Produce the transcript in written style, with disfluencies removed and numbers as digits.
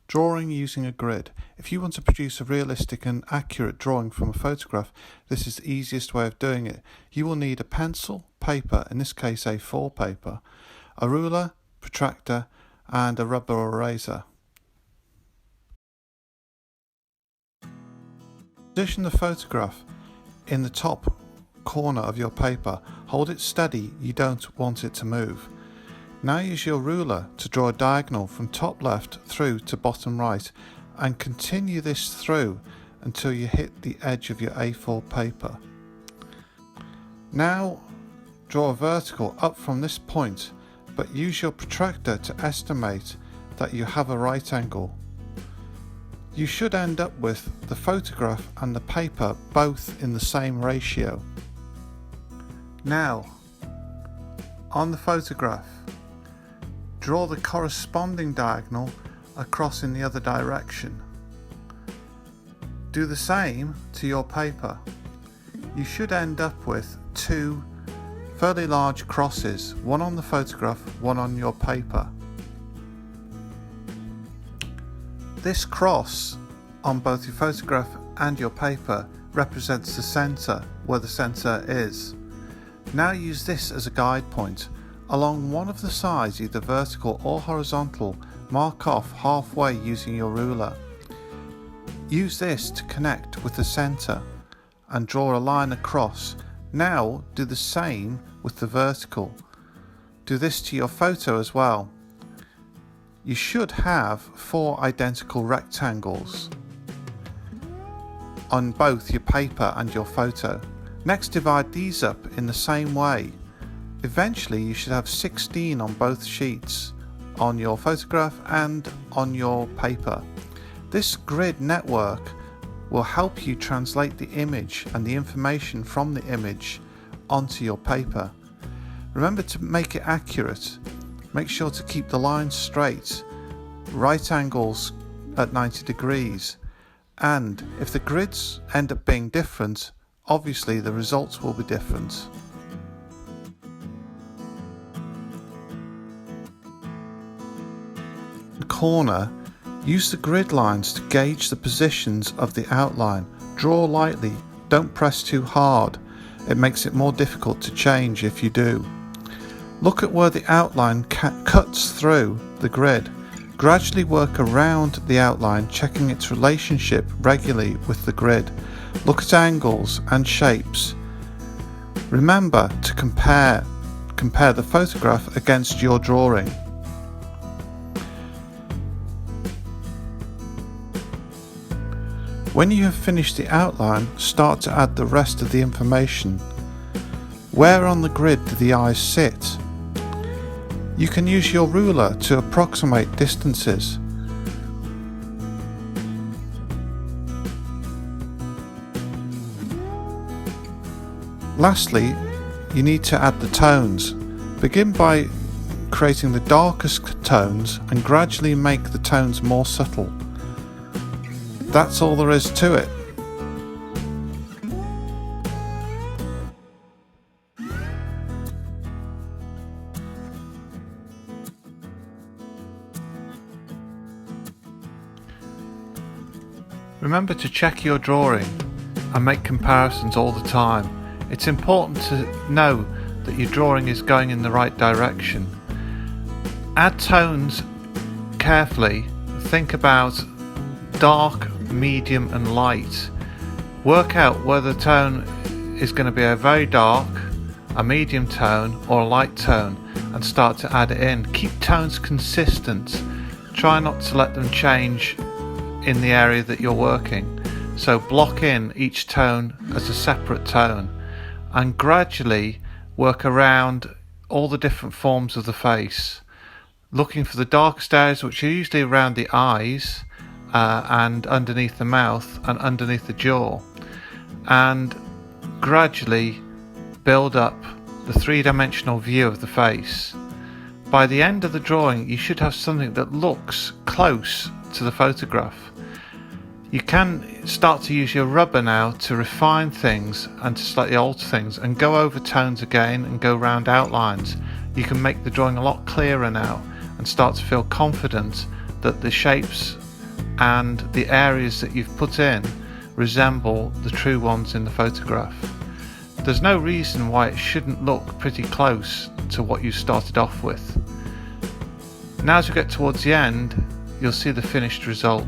Drawing using a grid. If you want to produce a realistic and accurate drawing from a photograph, this is the easiest way of doing it. You will need a pencil, paper, in this case A4 paper, a ruler, protractor, and a rubber eraser. Position the photograph in the top corner of your paper. Hold it steady, you don't want it to move. Now use your ruler to draw a diagonal from top left through to bottom right and continue this through until you hit the edge of your A4 paper. Now draw a vertical up from this point, but use your protractor to estimate that you have a right angle. You should end up with the photograph and the paper both in the same ratio. Now, on the photograph, draw the corresponding diagonal across in the other direction. Do the same to your paper. You should end up with two fairly large crosses, one on the photograph, one on your paper. This cross on both your photograph and your paper represents the centre, where the centre is. Now use this as a guide point. Along one of the sides, either vertical or horizontal, mark off halfway using your ruler. Use this to connect with the centre and draw a line across. Now do the same with the vertical. Do this to your photo as well. You should have 4 identical rectangles on both your paper and your photo. Next, divide these up in the same way. Eventually you should have 16 on both sheets, on your photograph and on your paper. This grid network will help you translate the image and the information from the image onto your paper. Remember to make it accurate. Make sure to keep the lines straight, right angles at 90 degrees, and if the grids end up being different, obviously the results will be different. Corner, use the grid lines to gauge the positions of the outline. Draw lightly, don't press too hard. It makes it more difficult to change if you do. Look at where the outline cuts through the grid. Gradually work around the outline, checking its relationship regularly with the grid. Look at angles and shapes. Remember to compare the photograph against your drawing. When you have finished the outline, start to add the rest of the information. Where on the grid do the eyes sit? You can use your ruler to approximate distances. Lastly, you need to add the tones. Begin by creating the darkest tones and gradually make the tones more subtle. That's all there is to it. Remember to check your drawing and make comparisons all the time. It's important to know that your drawing is going in the right direction. Add tones carefully. Think about dark, medium and light. Work out whether the tone is going to be a very dark, a medium tone or a light tone and start to add it in. Keep tones consistent. Try not to let them change in the area that you're working. So block in each tone as a separate tone and gradually work around all the different forms of the face, looking for the darkest areas, which are usually around the eyes and underneath the mouth and underneath the jaw, and gradually build up the three-dimensional view of the face. By the end of the drawing you should have something that looks close to the photograph. You can start to use your rubber now to refine things and to slightly alter things and go over tones again and go round outlines. You can make the drawing a lot clearer now and start to feel confident that the shapes and the areas that you've put in resemble the true ones in the photograph. There's no reason why it shouldn't look pretty close to what you started off with. Now as we get towards the end, you'll see the finished result.